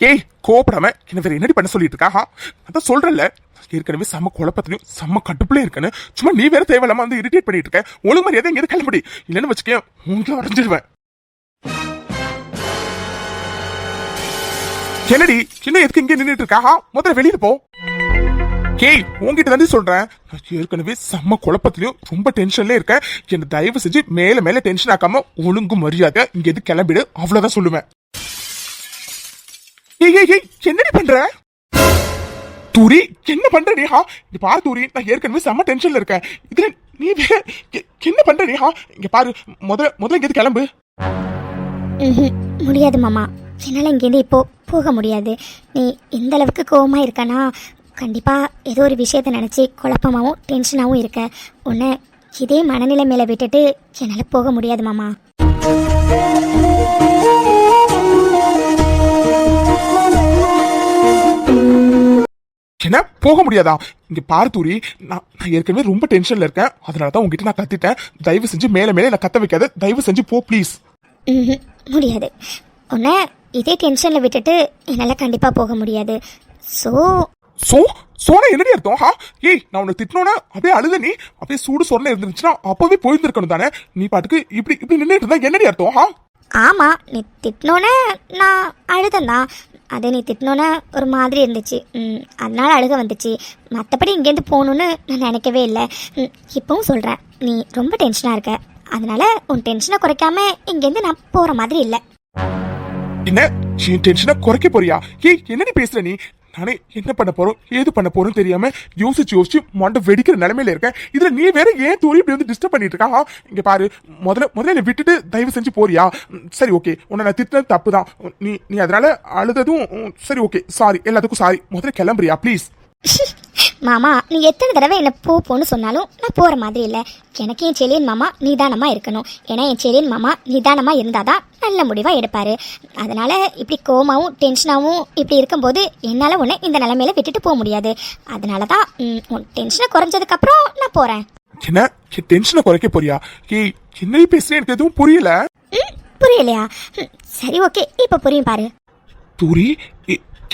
ஏய் கோபப்படாம என்ன வேற என்னடி பண்ண சொல்லிட்டு இருக்கா? அதான் சொல்றல, ஏற்கனவே செம்ம குழப்பத்திலையும் செம்ம கட்டுப்புல இருக்கேன்னு சும்மா நீ வேற தேவையில்லாம வந்து இரிட்டேட் பண்ணிட்டு இருக்க. ஒழுங்கு மரியாதை எங்க கிளம்பி, இல்லன்னு வச்சுக்கேன் உங்களை அடைஞ்சிருவேன். என்னடி சின்ன எதுக்கு இங்கே நின்றுட்டு இருக்கா? முதல்ல வெளியில போ. கேய் உங்ககிட்ட தாண்டி சொல்றேன், ஏற்கனவே செம்ம குழப்பத்திலையும் ரொம்ப டென்ஷன்ல இருக்கேன். என்ன தயவு செஞ்சு மேல மேல டென்ஷன் ஆக்காம ஒழுங்கு மரியாதை இங்க எது கிளம்பிடு, அவ்வளவுதான் சொல்லுவேன். ஏய் ஏய் ஏய் என்னடி பண்ற தூரி? என்ன பண்ற நீ? இங்க பாரு தூரி, நான் ஏற்கனவே செம்ம டென்ஷன்ல இருக்கேன். இதுல நீ என்ன பண்ற நீ? இங்க பாரு, முதல்ல இங்க கிளம்பு. முடியாது மாமா, என்னால இங்கேருந்து இப்போ போக முடியாது. நீ இந்த அளவுக்கு கோவமா இருக்கனா, கண்டிப்பா ஏதோ ஒரு விஷயத்த நினைச்சு குழப்பமாவும் டென்ஷனாவும் இருக்க. உன்னை இதே மனநிலை மேல விட்டுட்டு என்னால போக முடியாது மாமா. என்ன போக முடியாதா? இங்க பாரு தூரி, நான் ஏற்கனவே ரொம்ப டென்ஷன்ல இருக்கேன். அதனாலதான் உங்ககிட்ட நான் கத்திட்டேன். தயவு செஞ்சு மேல மேல என்ன கத்த வைக்காத, தயவு செஞ்சு போ ப்ளீஸ். முடியாது, உன்னை இதே டென்ஷன்ல விட்டுட்டு என்னால கண்டிப்பா போக முடியாது. சோனா என்னடி அர்த்தம்? ஏய் நான் உன்னை திட்டணும்னா அப்படியே அழுத, நீ அப்படியே சூடு சொன்ன இருந்துச்சுன்னா அப்பவே போயிருந்திருக்கணும் தானே. நீ பாட்டுக்கு இப்படி நின்றுட்டு இருந்தா என்னடி அர்த்தம்? ஆமா, நீ திட்டினோன்னே நான் அழுதந்தான். அது நீ திட்டினோன்னே ஒரு மாதிரி இருந்துச்சு, அதனால அழுக வந்துச்சு. மற்றபடி இங்கேருந்து போகணுன்னு நான் நினைக்கவே இல்லை. இப்பவும் சொல்கிறேன், நீ ரொம்ப டென்ஷனாக இருக்க. அதனால உன் டென்ஷனை குறைக்காம இங்கேருந்து நான் போகிற மாதிரி இல்லை. என்ன டென்ஷனை குறைக்க போறியா? ஏய் என்னடி பேசுற நீ? நானே என்ன பண்ண போறோம் ஏது பண்ண போறோம் தெரியாம யோசிச்சு மண்டை வெடிக்கிற நிலைமையில இருக்கேன். இதுல நீ வேற ஏன் தூரி இப்படி வந்து டிஸ்டர்ப் பண்ணிட்டு இருக்கா? இங்க பாரு, முதல்ல என்னை விட்டுட்டு தயவு செஞ்சு போறியா? சரி ஓகே, உன்னை நான் திட்டினது தப்பு தான். நீ அதனால அழுததும் சரி ஓகே, சாரி, எல்லாத்துக்கும் சாரி. முதல்ல கிளம்புறியா ப்ளீஸ்? மாமா, நீ எத்தனை தடவை என்ன போன்னு சொன்னாலும் நான் போகிற மாதிரி இல்லை. எனக்கு என் செலியன் மாமா நிதானமா இருக்கணும். ஏன்னா என் செலியன் மாமா நிதானமா இருந்தாதான் நல்ல முடிவா எடுப்பாரு. அதனால இப்படி கோமாவும் டென்ஷனாகவும் இப்படி இருக்கும்போது என்னால் உன்னை இந்த நிலைமையில விட்டுட்டு போக முடியாது. அதனாலதான் உன் டென்ஷனை குறைஞ்சதுக்கு அப்புறம் நான் போறேன். என்ன டென்ஷனை குறைக்க போறியா? ஏய் என்ன பேசுறேன், எனக்கு எதுவும் புரியல. புரியலையா? சரி ஓகே, இப்ப புரியும் பாரு. தூரி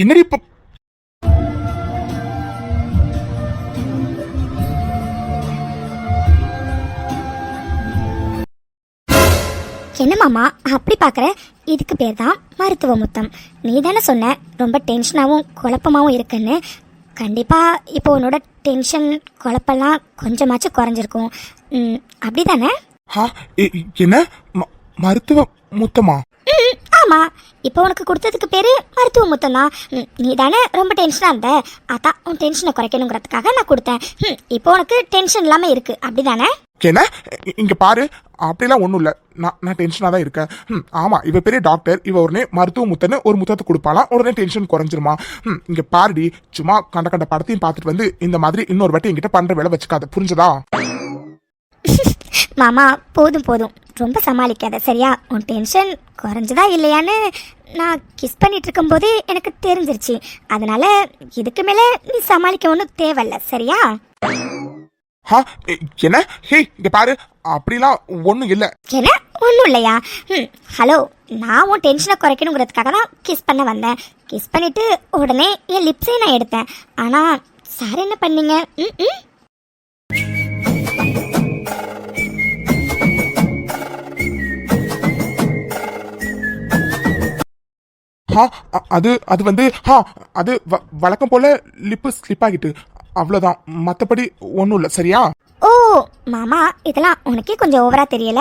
என்னடி இப்ப? என்ன மாமா அப்படி பார்க்குற? இதுக்கு பேர் தான் மருத்துவ முத்தம். நீ தானே சொன்ன ரொம்ப டென்ஷனாகவும் குழப்பமாகவும் இருக்குன்னு. கண்டிப்பாக இப்போ உன்னோட டென்ஷன் குழப்பெல்லாம் கொஞ்சமாச்சும் குறைஞ்சிருக்கும், அப்படி தானே? என்ன மருத்துவ முத்தமா? ஆமாம், இப்போ உனக்கு கொடுத்ததுக்கு பேர் மருத்துவ முத்தம் தான். நீ தானே ரொம்ப டென்ஷனாக இருந்த, அதான் உன் டென்ஷனை குறைக்கணுங்கிறதுக்காக நான் கொடுத்தேன். இப்போ உனக்கு டென்ஷன் இல்லாமல் இருக்கு, அப்படி தானே? என்ன இங்க பாரு, அப்படிலாம் ஒண்ணும் இல்ல. நான் டென்ஷனா தான் இருக்கேன். ஆமா, இவ பெரிய டாக்டர், இவ உடனே மருத்துவ முத்தன்னு ஒரு முத்தத்தை கொடுப்பாலாம், உடனே டென்ஷன் குறைஞ்சிருமா? இங்க பாருடி, சும்மா கண்ட படத்தையும் பார்த்துட்டு வந்து இந்த மாதிரி இன்னொரு வாட்டி என்கிட்ட பண்ற வேலை வச்சுக்காத, புரிஞ்சதா? மாமா போதும், ரொம்ப சமாளிக்காத சரியா? உன் டென்ஷன் குறைஞ்சதா இல்லையான்னு நான் கிஸ் பண்ணிட்டு இருக்கும் போதே எனக்கு தெரிஞ்சிருச்சு. அதனால இதுக்கு மேல நீ சமாளிக்க ஒன்றும் தேவையில்ல சரியா? என்ன? ஹே இங்க பாரு, அப்படிலாம் ஒண்ணும் இல்ல. என்ன ஒன்றும் இல்லையா? ஹலோ, நான் உன் டென்ஷனை குறைக்கணுங்கிறதுக்காக தான் கிஸ் பண்ண வந்தேன். கிஸ் பண்ணிட்டு உடனே என் லிப்ஸே நான் எடுத்தேன். ஆனா சார் என்ன பண்ணீங்க? அது வந்து அது வழக்கம் போல லிப்பு ஸ்லிப் ஆகிட்டு, அவ்வளவுதான். மத்தபடி ஒன்றும் இல்லை சரியா? ஓ மாமா, இதெல்லாம் உனக்கே கொஞ்சம் ஓவரா தெரியல.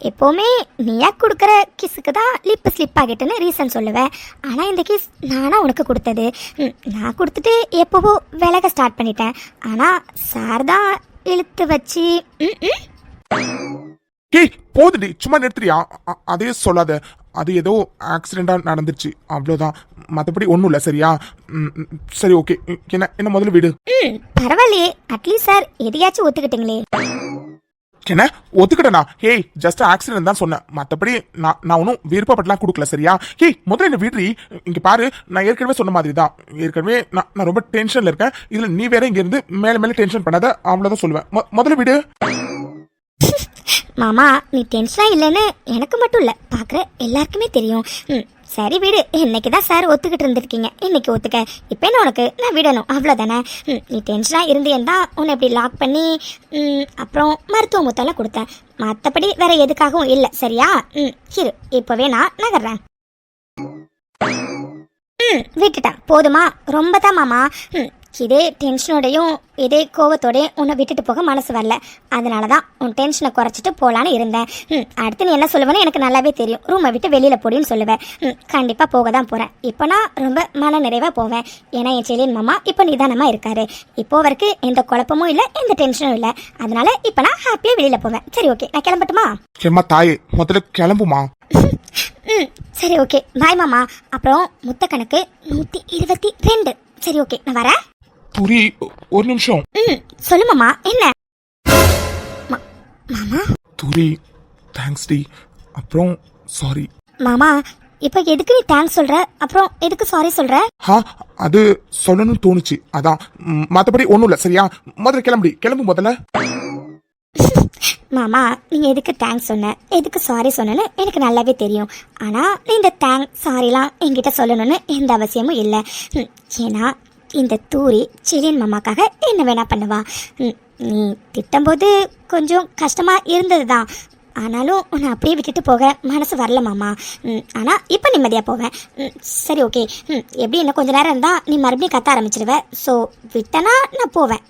எப்போவுமே நீயா கொடுக்குற கிஸுக்கு தான் லிப்பு ஸ்லிப் ஆகிட்டுன்னு ரீசன் சொல்லுவேன். ஆனால் இந்த கிஸ் நானா உனக்கு கொடுத்தது. நான் கொடுத்துட்டு எப்போவோ விலக ஸ்டார்ட் பண்ணிட்டேன். ஆனால் சார் தான் இழுத்து வச்சு. ஏய் போதுடி, சும்மா நிறுத்துறியா? அதே சொல்லாத. அது ஏதோ ஆக்சிடென்டா நடந்துச்சு, அவ்வளோதான். மற்றபடி ஒன்றும் இல்லை சரியா? சரி ஓகே, என்ன முதல்ல விடு. பரவாயில்லையே, அட்லீஸ்ட் சார் எதையாச்சும் ஒத்துக்கிட்டீங்களே. என்ன ஒத்துக்கிட்டனா? ஏய் ஜஸ்ட் ஆக்சிடென்ட் தான் சொன்னேன், மற்றபடி நான் ஒன்றும் விருப்பப்பட்டலாம் கொடுக்கல சரியா? ஏய் முதல்ல என்ன விடுறி. இங்க பாரு, நான் ஏற்கனவே சொன்ன மாதிரி தான். ஏற்கனவே நான் ரொம்ப டென்ஷன்ல இருக்கேன். இதுல நீ வேற இங்க இருந்து மேல டென்ஷன் பண்ணாத, அவ்வளோதான் சொல்லுவேன். முதல்ல விடு. மாமா நீ டென்ஷனா இல்லைன்னு எனக்கு மட்டும் இல்லை, பார்க்குற எல்லாருக்குமே தெரியும். சரி விடு, இன்னைக்கு தான் சார் ஒத்துக்கிட்டு இருந்திருக்கீங்க, இன்னைக்கு ஒத்துக்க. இப்போ என்ன உனக்கு நான் விடணும் அவ்வளோதானே? நீ டென்ஷனாக இருந்தேன்னு தான் உன்னை இப்படி லாக் பண்ணி அப்புறம் மருத்துவ முத்தெல்லாம் கொடுத்தேன். மற்றபடி வேற எதுக்காகவும் இல்லை, சரியா? இரு, இப்போவே நான் நகர்றேன். விட்டுட்டேன், போதுமா? ரொம்ப தான் மாமா. இதே டென்ஷனோடையும் இதே கோவத்தோடையும் உன்னை விட்டுட்டு போக மனசு வரல. அதனால தான் உன் டென்ஷனை குறைச்சிட்டு போகலான்னு இருந்தேன். அடுத்து நீ என்ன சொல்லுவேன்னு எனக்கு நல்லாவே தெரியும். ரூமை விட்டு வெளியில் போடின்னு சொல்லுவேன். கண்டிப்பாக போக தான் போகிறேன். இப்போ நான் ரொம்ப மன நிறைவாக போவேன். ஏன்னா என் செல்லியன் மாமா இப்போ நிதானமாக இருக்காரு. இப்போ வரைக்கும் எந்த குழப்பமும் இல்லை, எந்த டென்ஷனும் இல்லை. அதனால இப்போ நான் ஹாப்பியாக வெளியில் போவேன். சரி, ஓகே, நான் கிளம்பட்டுமா? ஏம்மா தாயே, முதல்ல கிளம்புமா. சரி, ஓகே, பாய் மாமா. அப்புறம் முத்த கணக்கு 122. சரி, ஓகே, நான் வரேன். துரி, ஒரு நிமிஷம். சொல்லு மாமா, என்ன? மாமா துரி, தேங்க்ஸ் டி. அப்புறம் சாரி. மாமா, இப்போ எதுக்கு நீ தேங்க்ஸ் சொல்ற, அப்புறம் எதுக்கு சாரி சொல்ற? அது சொல்லணும்னு தோணுச்சு, அதான். மற்றபடி ஒன்றும் இல்லை, சரியா? முதல்ல கிளம்பு முதல்ல. மாமா, நீங்க எதுக்கு தேங்க்ஸ் சொன்ன, எதுக்கு சாரி சொன்னேன்னு எனக்கு நல்லாவே தெரியும். ஆனா நீ இந்த தேங்க்ஸ் சாரிலாம் என்கிட்ட சொல்லணும்னு எந்த அவசியமும் இல்லை. ஏன்னா இந்த தூரி செலியன் மாமாக்காக என்ன வேணா பண்ணுவா. நீ திட்டும்போது கொஞ்சம் கஷ்டமா இருந்தது தான். ஆனாலும் உன்னை அப்படியே விட்டுட்டு போக மனசு வரல மாமா. ஆனால் இப்போ நிம்மதியாக போவேன். சரி, ஓகே. எப்படி இன்னும் கொஞ்ச நேரம் இருந்தால் நீ மறுபடியும் கத்த ஆரம்பிச்சிடுவ. ஸோ விட்டனா நான் போவேன்.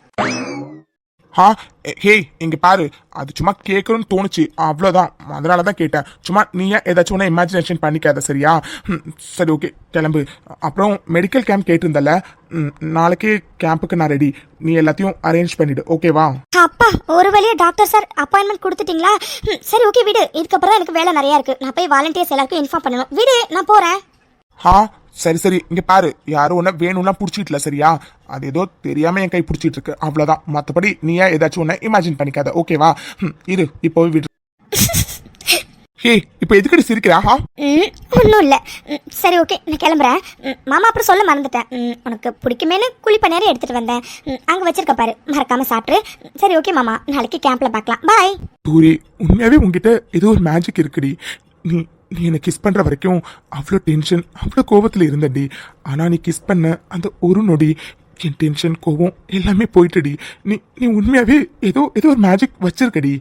ஹே, இங்க பாரு, அது சும்மா கேட்கணும்னு தோணுச்சு, அவ்வளோதான். அதனால தான் கேட்டேன். சும்மா நீயா ஏதாச்சும் ஒன்று இமேஜினேஷன் பண்ணிக்காத, சரியா? சரி, ஓகே, கிளம்பு. அப்புறம் மெடிக்கல் கேம்ப் கேட்டிருந்தல, நாளைக்கு கேம்புக்கு நான் ரெடி. நீ எல்லாத்தையும் அரேஞ்ச் பண்ணிடு, ஓகேவா? அப்பா, ஒரு வழியா டாக்டர் சார் அப்பாயின்மெண்ட் கொடுத்துட்டீங்களா? சரி, ஓகே, விடு. இதுக்கப்புறம் எனக்கு வேலை நிறையா இருக்கு. நான் போய் வாலண்டியர்ஸ் எல்லாருக்கும் இன்ஃபார்ம் பண்ணணும். விடு, நான் போறேன். சரி, இங்க பாரு, யாரும் ஒன்ன வேணும்னா புடிச்சிட்டல, சரியா? அது ஏதோ தெரியாம என் கை பிடிச்சிட்டு இருக்கு, அவ்வளவுதான். மத்தபடி நீயா ஏதாச்சும் ஒன்ன இமேஜின் பண்ணிக்காத, ஓகேவா? இரு, இப்போ விடு. ஹே, இப்போ எதுக்கடி சிரிக்கிறா? ஒன்றும் இல்லை. சரி, ஓகே, நான் கிளம்புறேன். மாமா அப்புறம் சொல்ல மறந்துட்டேன். உனக்கு பிடிக்குமேனு குளிப்ப நேரம் எடுத்துட்டு வந்தேன். அங்கே வச்சிருக்க பாரு, மறக்காம சாப்பிட்டு. சரி, ஓகே மாமா, நாளைக்கு கேம்ப்ல பார்க்கலாம். பாய். தூரி, உண்மையாவே உங்ககிட்ட ஏதோ ஒரு மேஜிக் இருக்குடி. நீ நீ என்னை கிஸ் பண்ற வரைக்கும் அவ்வளோ டென்ஷன், அவ்வளோ கோவத்தில் இருந்தடி. ஆனா நீ கிஸ் பண்ண அந்த ஒரு நொடி என் டென்ஷன், கோவம் எல்லாமே போயிட்டுடி. நீ நீ உண்மையாவே ஏதோ ஒரு மேஜிக் வச்சிருக்கடி.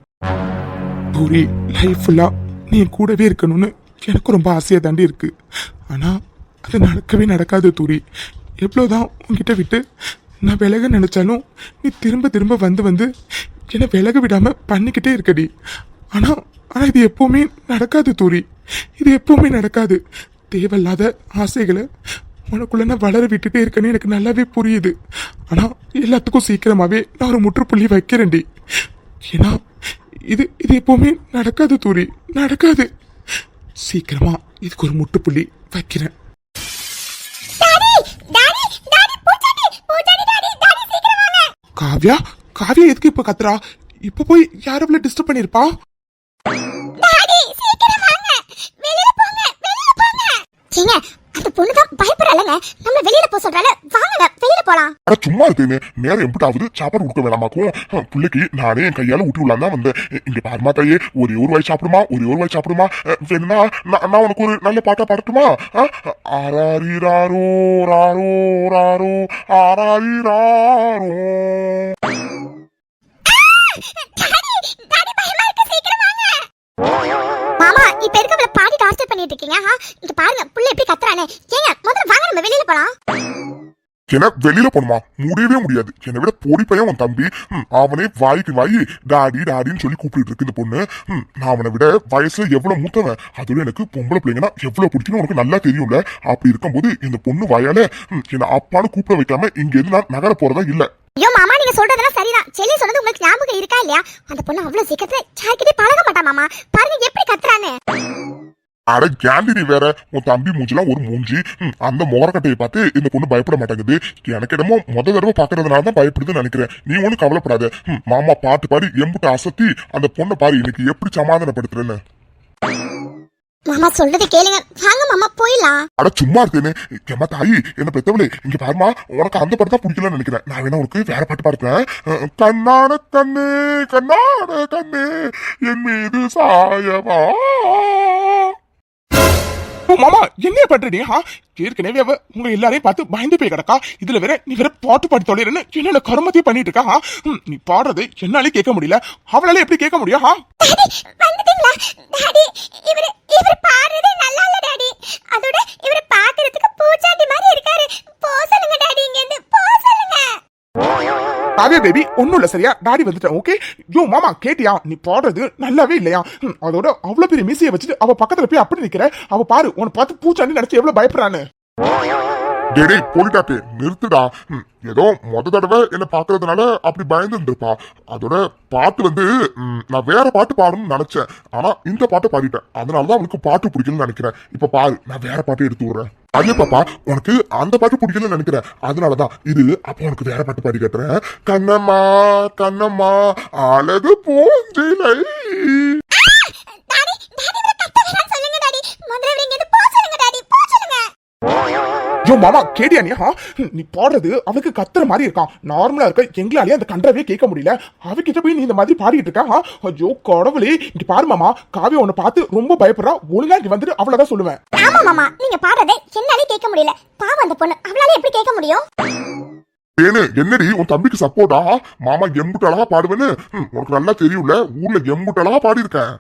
தூரி, லைஃப் ஃபுல்லா நீ என் கூடவே இருக்கணும்னு எனக்கு ரொம்ப ஆசையா தாண்டி இருக்கு. ஆனா அது நடக்கவே நடக்காது தூரி. எவ்வளோதான் உங்ககிட்ட விட்டு நான் விலக நினைச்சாலும் நீ திரும்ப வந்து என்னை விலக விடாம பண்ணிக்கிட்டே இருக்கடி. ஆனா இது எப்பவுமே நடக்காது தூரி, இது எப்பவுமே நடக்காது. தேவையில்லாத ஆசைகளை உனக்குள்ள நான் வளர விட்டுட்டே இருக்கேன்னு எனக்கு நல்லாவே புரியுது. ஆனா எல்லாத்துக்கும் சீக்கிரமாவே நான் ஒரு முற்றுப்புள்ளி வைக்கிறேன்டி. ஏன்னா இது எப்பவுமே நடக்காது தூரி, நடக்காது. சீக்கிரமா இதுக்கு ஒரு முற்றுப்புள்ளி வைக்கிறேன். காவ்யா எதுக்கு இப்ப கத்துறா? இப்ப போய் யாரும் டிஸ்டர்ப் பண்ணிருப்பா? அந்த பொண்ணுதான் பயப்படலங்க, நம்ம வெளியில போ சொல்றால. வாங்க வெளியில போலாம். அட சும்மா இருக்கேன்னு நேரம் எம்பிட்டாவது சாப்பாடு கொடுக்க வேணாமாக்கும். பிள்ளைக்கு நானே என் கையால ஊட்டி விடலாம் தான் வந்தேன். இங்க பாருமா கையே, ஒரே ஒரு வாய் சாப்பிடுமா. வேணும்னா நான் உனக்கு ஒரு நல்ல பாட்டா பாடட்டுமா? ஆராரிராரோ ராரோ ராரோ ஆராரிராரோ. மாமா, இப்ப இருக்கவள பாடி டார்ச்சர் பண்ணிட்டு இருக்கீங்க. இங்க பாருங்க, புள்ள எப்படி கத்துறானே. ஏங்க, முதல்ல வாங்க நம்ம வெளியில போலாம். என்ன வெளியில போணுமா? முடியவே முடியாது. என்னை விட பொடி பையன் உன் தம்பி. அவனே வாய்க்கு வாயி டாடின்னு சொல்லி கூப்பிட்டு இருக்கு இந்த பொண்ணு. நான் அவனை விட வயசுல எவ்வளவு மூத்தவன். அதுல எனக்கு பொம்பளை பிள்ளைங்கன்னா எவ்வளவு பிடிக்குன்னு உனக்கு நல்லா தெரியும்ல. அப்படி இருக்கும்போது இந்த பொண்ணு வாயால என்ன அப்பான்னு கூப்பிட வைக்காம இங்க இருந்து நான் நகர போறதா இல்ல. ஐயோ மாமா, நீங்க சொல்றதெல்லாம் சரிதான். செல்லி சொன்னது உங்களுக்கு ஞாபகம் இருக்கா இல்லையா? அந்த பொண்ணு அவ்வளவு சீக்கிரத்துல சாய்க்கிட்டே பழக மாட்டா மாமா. பாருங்க எப்படி கத்துறானே. அட கேண்டி, நீ வேற. உன் தம்பி மூஞ்சிலாம் ஒரு மூஞ்சி. அந்த முகரக்கட்டையை பார்த்து இந்த பொண்ணு பயப்பட மாட்டேங்குது. எனக்கு என்னமோ முத தடவை பாக்குறதுனால தான் பயப்படுதுன்னு நினைக்கிறேன். நீ ஒன்னும் கவலைப்படாத. மாமா பாட்டு பாடி எம்புட்டு அசத்தி அந்த பொண்ணை பாரு இன்னைக்கு எப்படி சமாதானப்படுத்துறேன்னு. மாமா சொல்றது கேளுங்க, வாங்க மாமா போயிடலாம். அட சும்மா இருக்கேன்னு எம்மா தாயி, என்ன பெத்தவளே, இங்க பாருமா, உனக்கு அந்த படம் தான் பிடிக்கலன்னு நினைக்கிறேன். நான் வேணா உனக்கு வேற பாட்டு பாடுறேன். கண்ணான கண்ணே என் மீது சாயவா. ஓ மாமா என்ன பண்ற நீ ஏற்கனவே அவ உங்க எல்லாரையும் பார்த்து பயந்து போய் கிடக்கா. இதுல வேற நீ வேற பாட்டு பாடி தொலைறன்னு என்னென்ன கருமத்தையும் பண்ணிட்டு இருக்கா. நீ பாடுறது என்னாலே கேட்க முடியல, அவளால எப்படி கேட்க முடியும்? வந்துட்டீங்களா டாடி? இவர் பாடுறது நல்லா இல்ல டாடி. அதோட இவர் பாக்குறதுக்கு பூச்சாண்டி மாதிரி இருக்காரு. போ சொல்லுங்க டாடி, இங்க இருந்து போ சொல்லுங்க. காவியா பேபி ஒன்னும் இல்ல சரியா, டாடி வந்துட்டேன். ஓகே யோ மாமா கேட்டியா, நீ பாடுறது நல்லாவே இல்லையா? அதோட அவ்வளவு பெரிய மீசையை வச்சுட்டு அவ பக்கத்துல போய் அப்படி நிக்கிற. அவ பாரு உன்னை பார்த்து பூச்சாண்டி நினைச்சு எவ்வளவு பயப்படுறான்னு. டேடே போலிட்டாப்பே நிறுத்துடா. ஏதோ தடவை என்ன பாக்குறதுனால அப்படி பயந்து இருப்பா. அதோட பாட்டு வந்து நான் வேற பாட்டு பாடணும்னு நினைச்சேன், ஆனா இந்த பாட்டை பாடிட்டேன். அதனாலதான் அவனுக்கு பாட்டு பிடிக்கணும்னு நினைக்கிறேன். இப்ப பாரு நான் வேற பாட்டு எடுத்து விடுறேன். அதே பாப்பா உனக்கு அந்த பாட்டு பிடிக்கணும்னு நினைக்கிறேன், அதனாலதான் இது அப்ப உனக்கு வேற பாட்டு பாடி கட்டுறேன். கண்ணம்மா கண்ணம்மா அழகு பூஞ்சிலை. யோ மாமா கேட்டியா நீ பாடுறது அவனுக்கு கத்துற மாதிரி இருக்கான். நார்மலா இருக்க எங்களாலேயே அந்த கண்டவே கேட்க முடியல. அவகிட்ட போய் நீ இந்த மாதிரி பாடிட்டு இருக்கா. ஐயோ கடவுளே, இங்க பாரு மாமா, காவியா உன்னை பார்த்து ரொம்ப பயப்படுறா. ஒழுங்கா இங்க வந்துட்டு அவ்வளவுதான் சொல்லுவேன். ஆமா மாமா, நீங்க பாடுறதே என்னாலே கேட்க முடியல. பாவம் அந்த பொண்ணு, அவளால எப்படி கேட்க முடியும்? ஏனு என்னடி உன் தம்பிக்கு சப்போர்ட்டா? மாமா எம்புட்டு அழகா பாடுவேன்னு உனக்கு நல்லா தெரியும்ல, ஊர்ல எம்புட்டு அழகா பாடி இருக்கேன்.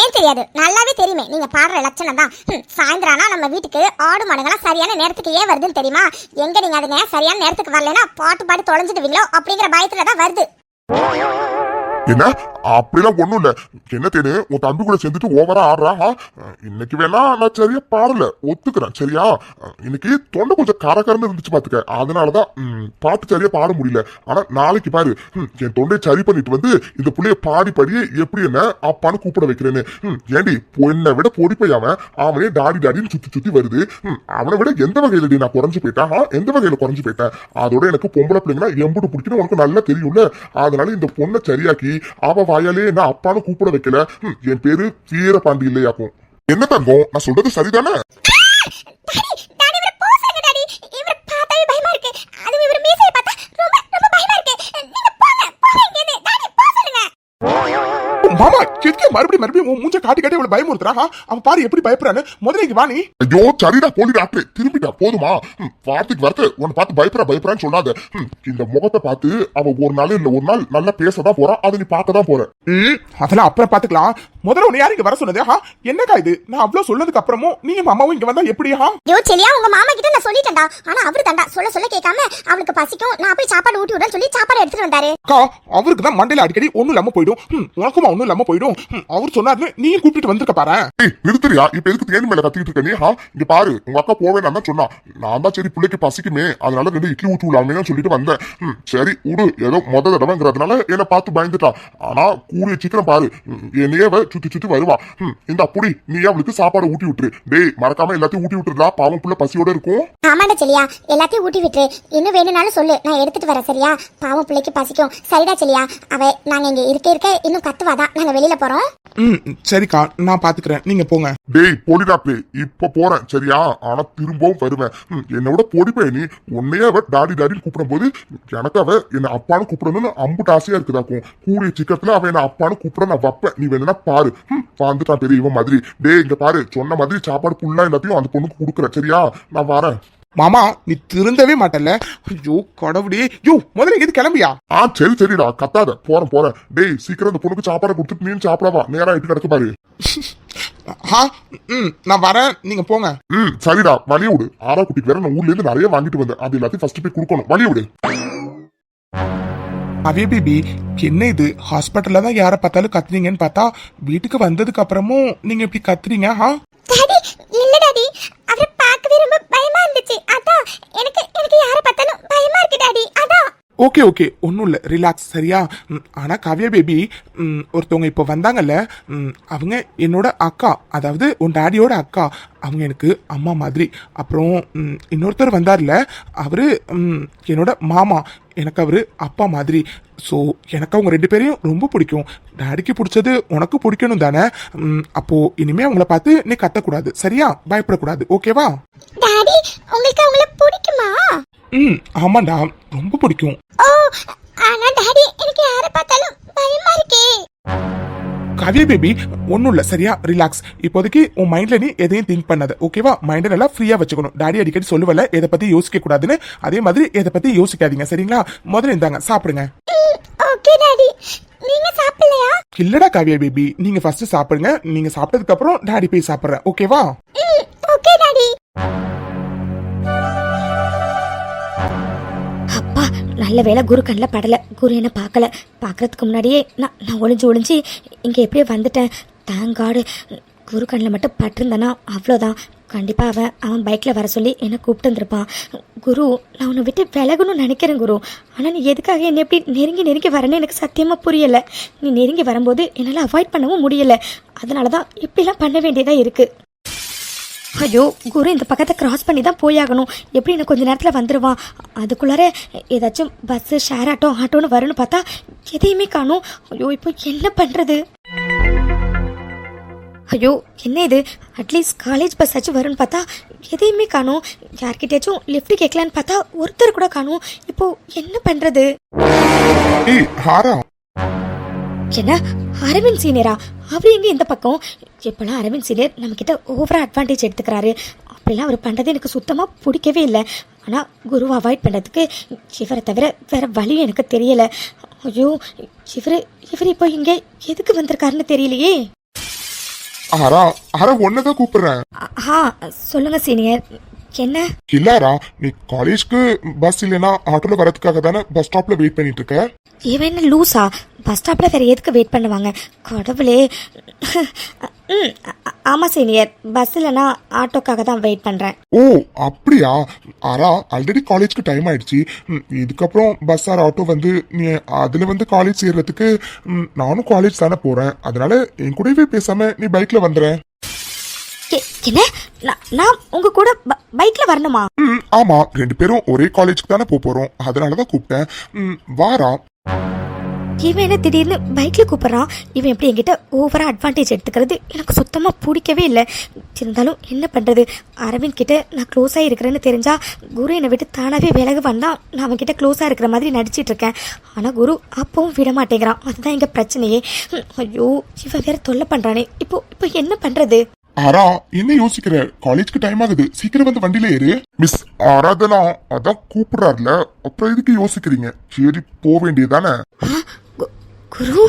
ஏன் தெரியாது, நல்லாவே தெரியுமே நீங்க பாடுற லட்சணம் தான். சாயந்தரானா நம்ம வீட்டுக்கு ஆடு மாடுங்களாம் சரியான நேரத்துக்கு ஏன் வருதுன்னு தெரியுமா? எங்க நீங்க அதுங்க சரியான நேரத்துக்கு வரலன்னா பாட்டு பாடி தொலைஞ்சிடுவீங்களோ அப்படிங்கிற பயத்துலதான் வருது. என்ன அப்படிலாம் ஒண்ணும் இல்ல. என்ன தேனு உன் தம்பி கூட சேர்ந்துட்டு ஓவரா ஆடுறா. இன்னைக்கு வேணா நான் சரியா பாடல ஒத்துக்கிறேன் சரியா. இன்னைக்கு தொண்டை கொஞ்சம் கரகரன்னு இருந்துச்சு பாத்துக்க, அதனாலதான் பாட்டு சரியா பாட முடியல. ஆனா நாளைக்கு பாரு என் தொண்டையை சரி பண்ணிட்டு வந்து இந்த புள்ளைய பாடி பாடி எப்படி என்ன அப்பான்னு கூப்பிட வைக்கிறேன்னு. ஏண்டி என்னை விட பொடிப்பையாம அவனே டாடி டாடின்னு சுத்தி சுத்தி வருது. அவனை விட எந்த வகையில நான் குறைஞ்சு போயிட்டேன்? எந்த வகையில குறைஞ்சு போயிட்டேன்? அதோட எனக்கு பொம்பளை பிள்ளைங்கன்னா எம்புட்டு பிடிக்கணும் உனக்கு நல்லா தெரியும்ல. அதனால இந்த பொண்ணை சரியாக்கி அவ வாயாலே என்ன அப்பான்னு கூப்பிட வைக்கல. என் பேரு வீரபாண்டி இல்லையாக்கும். என்ன தங்கம் நான் சொல்றது சரிதானே? மாமா எதுக்கு மறுபடியும் மூஞ்ச காட்டி காட்டி அவளை பயமுறுத்துறா? அவன் பாரு எப்படி பயப்படுறான்னு. முதல்ல இங்க வாணி. ஐயோ சரிடா போலி டாக்டர் திரும்பிட்டா போதுமா? வார்த்தைக்கு வார்த்தை உன்னை பார்த்து பயப்படான்னு சொல்லாத. இந்த முகத்தை பார்த்து அவ ஒரு நாள் இல்ல ஒரு நாள் நல்லா பேசதான் போறா, அதை நீ பார்க்கதான் போற. அதெல்லாம் அப்புறம் பாத்துக்கலாம். முதல்ல உன்னை யாரு இங்க வர சொன்னதே? என்னக்கா இது? நான் அவ்வளவு சொன்னதுக்கு அப்புறமும் நீங்க மாமாவும் இங்க வந்தா எப்படியா? செலியா உங்க மாமா கிட்ட நான் சொல்லிட்டேன்டா, ஆனா அவரு தண்டா சொல்ல கேட்காம அவளுக்கு பசிக்கும் நான் போய் சாப்பாடு ஊட்டி விடுறேன்னு சொல்லி சாப்பாடு எடுத்துட்டு வந்தாரு. அக்கா அவருக்கு தான் மண்டையில அடிக்கடி ஒண்ணும் இல்லாம போயிடும். உனக்குமா ஒண்ணும் இல்லாம போயிடும். அவர் சொன்னாருன்னு நீயும் கூப்பிட்டு வந்திருக்க பாரு. நிறுத்துறியா? இப்ப எதுக்கு தேனி மேல கத்திட்டு இருக்க நீ? இங்க பாரு உங்க அக்கா போவே நான் தான் சொன்னா. நான் தான் சரி பிள்ளைக்கு பசிக்குமே அதனால 2 இட்லி ஊட்டி விடலாமே சொல்லிட்டு வந்தேன். சரி விடு, ஏதோ தடவைங்கிறதுனால என்ன பார்த்து பயந்துட்டா. ஆனா கூடிய சீக்கிரம் பாரு என்னையே சுத்தி வருவா. இந்த அப்படி நீ அவளுக்கு சாப்பாடு ஊட்டி விட்டுரு. டேய் மறக்காம எல்லாத்தையும் ஊட்டி விட்டுருதா, பாவம் புள்ள பசியோட இருக்கும். ஆமாடா செலியா, எல்லாத்தையும் ஊட்டி விட்டுரு. இன்னும் வேணும்னாலும் சொல்லு, நான் எடுத்துட்டு வரேன் சரியா? பாவம் பிள்ளைக்கு பசிக்கும். சரிடா செலியா, அவ நாங்க இங்க இருக்க இன்னும் கத்துவாதான், நாங்க வெளியில போறோம். சரிக்கா நான் பாத்துக்கிறேன், நீங்க போங்க. டேய் போடிடாப்பே இப்ப போறேன் சரியா, ஆனா திரும்பவும் வருவேன். என்னோட பொடிப்பே நீ உன்னைய அவ டாடி டாடின்னு கூப்பிடும் போது எனக்கு அவ என்ன அப்பான்னு கூப்பிடணும்னு அம்புட்டு ஆசையா இருக்குதாக்கும். கூடிய சீக்கிரத்துல அவ என்ன அப்பான்னு கூப்பிட நான் வைப்பேன். நீ வேணும்னா பாரு. வந்துட்டான் பெரிய இவன் மாதிரி. டேய் இங்க பாரு, சொன்ன மாதிரி சாப்பாடு ஃபுல்லா எல்லாத்தையும் அந்த பொண்ணுக்கு கொடுக்குறேன் சரியா? நான் வரேன். மாமா நீ திருந்தவே மாட்டல. ஐயோ கடவுளே, யோ முதல்ல எது கிளம்பியா? சரிடா கத்தாத, போறேன். டேய் சீக்கிரம் அந்த பொண்ணுக்கு சாப்பாடு கொடுத்துட்டு நீ சாப்பிடவா, நேரா இட்டு கிடக்கு பாரு. நான் வரேன், நீங்க போங்க. சரிடா வழி விடு. ஆரா குட்டிக்கு வேற நான் ஊர்ல இருந்து நிறைய வாங்கிட்டு வந்தேன், அது எல்லாத்தையும் ஃபர்ஸ்ட் போய் கொடுக்கணும். வழி விடு. அவே பேபி என்ன இது? ஹாஸ்பிட்டல்ல தான் யார பார்த்தாலும் கத்துறீங்கன்னு பார்த்தா வீட்டுக்கு வந்ததுக்கு அப்புறமும் நீங்க இப்படி கத்துறீங்க? இல்ல டாடி, அவரை பார்க்கவே ரொம்ப பயமா இருந்துச்சு, அதான் எனக்கு யாரை பார்த்தாலும் பயமா இருக்கு டாடி, அதான். ஓகே ஒன்றும் இல்லை, ரிலாக்ஸ் சரியா? ஆனால் காவியா பேபி ஒருத்தவங்க இப்போ வந்தாங்கல்ல, அவங்க என்னோட அக்கா, அதாவது உன் டாடியோட அக்கா. அவங்க எனக்கு அம்மா மாதிரி. அப்புறம் இன்னொருத்தர் வந்தார்ல, அவரு என்னோட மாமா, எனக்கு அவரு அப்பா மாதிரி. ஸோ எனக்கு அவங்க 2 பேரையும் ரொம்ப பிடிக்கும். டாடிக்கு பிடிச்சது உனக்கு பிடிக்கணும் தானே? அப்போ இனிமே அவங்கள பார்த்து நீ கத்தக்கூடாது சரியா? பயப்படக்கூடாது, ஓகேவா? டாடி உங்களுக்கு அவங்கள பிடிக்குமா? ஆமாண்டா, ரொம்ப பிடிக்கும். ஓ ஆனா டாடி எனக்கு யாரை பார்த்தாலும் பயமா இருக்கே. கவிய பேபி ஒன்றும் இல்லை சரியா, ரிலாக்ஸ். இப்போதைக்கு உன் மைண்ட்ல நீ எதையும் திங்க் பண்ணாத, ஓகேவா? மைண்டை நல்லா ஃப்ரீயா வச்சுக்கணும். டாடி அடிக்கடி சொல்லுவல எதை பத்தி யோசிக்க கூடாதுன்னு, அதே மாதிரி எதை பத்தி யோசிக்காதீங்க சரிங்களா? முதல்ல இந்தாங்க சாப்பிடுங்க. ஓகே டாடி, நீங்க சாப்பிடலையா? இல்லடா காவியா பேபி, நீங்க ஃபர்ஸ்ட் சாப்பிடுங்க. நீங்க சாப்பிட்டதுக்கு அப்புறம் டாடி போய் சாப்பிடுறேன், ஓகேவா? Okay daddy. அப்பா நல்ல வேளை குரு கண்ணில் படல. குரு என்ன பார்க்கல. பார்க்கறதுக்கு முன்னாடியே நான் ஒளிஞ்சு இங்கே எப்படியே வந்துட்டேன். Thank God. குரு கண்ணில் மட்டும் பட்டிருந்தேன்னா அவ்வளோதான். கண்டிப்பாக அவன் பைக்கில் வர சொல்லி என்னை கூப்பிட்டு வந்திருப்பான். குரு, நான் உன்னை விட்டு விலகணும்னு நினைக்கிறேன் குரு. ஆனால் நீ எதுக்காக என்னை எப்படி நெருங்கி வரேன்னு எனக்கு சத்தியமாக புரியலை. நீ நெருங்கி வரும்போது என்னால் அவாய்ட் பண்ணவும் முடியலை. அதனால தான் இப்படிலாம் பண்ண வேண்டியதாக இருக்குது. ஐயோ குரு, இந்த பக்கத்தை கிராஸ் பண்ணி தான் போயாகணும். எப்படி இன்னும் கொஞ்சம் நேரத்தில் வந்துடுவான். அதுக்குள்ளார ஏதாச்சும் பஸ்ஸு, ஷேர் ஆட்டோன்னு வரும்னு பார்த்தா எதையுமே காணும். ஐயோ இப்போ என்ன பண்ணுறது? ஐயோ என்ன இது? அட்லீஸ்ட் காலேஜ் பஸ் ஆச்சும் வரும்னு பார்த்தா எதையுமே காணும். யார்கிட்டயாச்சும் லிஃப்ட் கேட்கலான்னு பார்த்தா ஒருத்தர் கூட காணும். இப்போ என்ன பண்ணுறது? ஏய் ஹாரா, என்ன அரவிந்த் சீனியரா? அவர் எங்க இந்த பக்கம்? இப்பெல்லாம் அரவிந்த் சீனியர் நம்மக்கிட்ட ஓவரா அட்வான்டேஜ் எடுத்துக்கிறாரு. அப்படிலாம் அவர் பண்ணுறது எனக்கு சுத்தமாக பிடிக்கவே இல்லை. ஆனால் குருவை அவாய்ட் பண்ணுறதுக்கு இவரை தவிர வேற வழியும் எனக்கு தெரியலை. ஐயோ இவர் இப்போ இங்கே எதுக்கு வந்திருக்காருன்னு தெரியலையே. ஹாரா ஹாரா, ஒன்னதான் கூப்பிடுறேன். சொல்லுங்க சீனியர். என்ன? இல்லாரா, நீ காலேஜ்க்கு பஸ் இல்லைன்னா ஆட்டோல வரதுக்காக தானே பஸ் ஸ்டாப்ல வெயிட் பண்ணிட்டு இருக்க? இவன் என்ன லூசா? பஸ் ஸ்டாப்ல வேற எதுக்கு வெயிட் பண்ணுவாங்க? கடவுளே. ஆமா சீனியர், பஸ் இல்லைன்னா ஆட்டோக்காக தான் வெயிட் பண்றேன். ஓ அப்படியா? ஆரா, ஆல்ரெடி காலேஜ்க்கு டைம் ஆயிடுச்சு. இதுக்கப்புறம் பஸ் ஆர் ஆட்டோ வந்து நீ அதுல வந்து காலேஜ் சேர்றதுக்கு நானும் காலேஜ் தானே போறேன். அதனால என் கூடவே பேசாம நீ பைக்ல வந்துடுறேன். என்ன? நான் உங்க கூட பைக்ல வரணுமா? ஆமா, ரெண்டு பேரும் ஒரே காலேஜ்க்கு தானே போறோம். அதனாலதான் கூப்பிட்டேன். வாரா. இவன் என்ன திடீர்னு பைக்ல கூப்பிடுறான்? இவன் எப்படி என்கிட்ட ஓவரா அட்வான்டேஜ் எடுத்துக்கிறது எனக்கு சுத்தமா பிடிக்கவே இல்லை. இருந்தாலும் என்ன பண்றது? அரவிந்த் கிட்ட நான் க்ளோஸா இருக்கிறேன்னு தெரிஞ்சா குரு என்னை விட்டு தானாவே விலகுவான் தான் நான் அவன் கிட்ட க்ளோஸா இருக்கிற மாதிரி நடிச்சிட்டு இருக்கேன். ஆனா குரு அப்பவும் விட மாட்டேங்கிறான். அதுதான் எங்க பிரச்சனையே. ஐயோ இவன் வேற தொல்லை பண்றானே. இப்போ என்ன பண்றது? ஆரா, என்ன யோசிக்கிற? காலேஜ்க்கு டைம் ஆகுது, சீக்கிரம் வந்து வண்டியில ஏறு. மிஸ் ஆராதனா அதான் கூப்பிடுறாருல, அப்புறம் எதுக்கு யோசிக்கிறீங்க? சரி போக வேண்டியதானே. குரு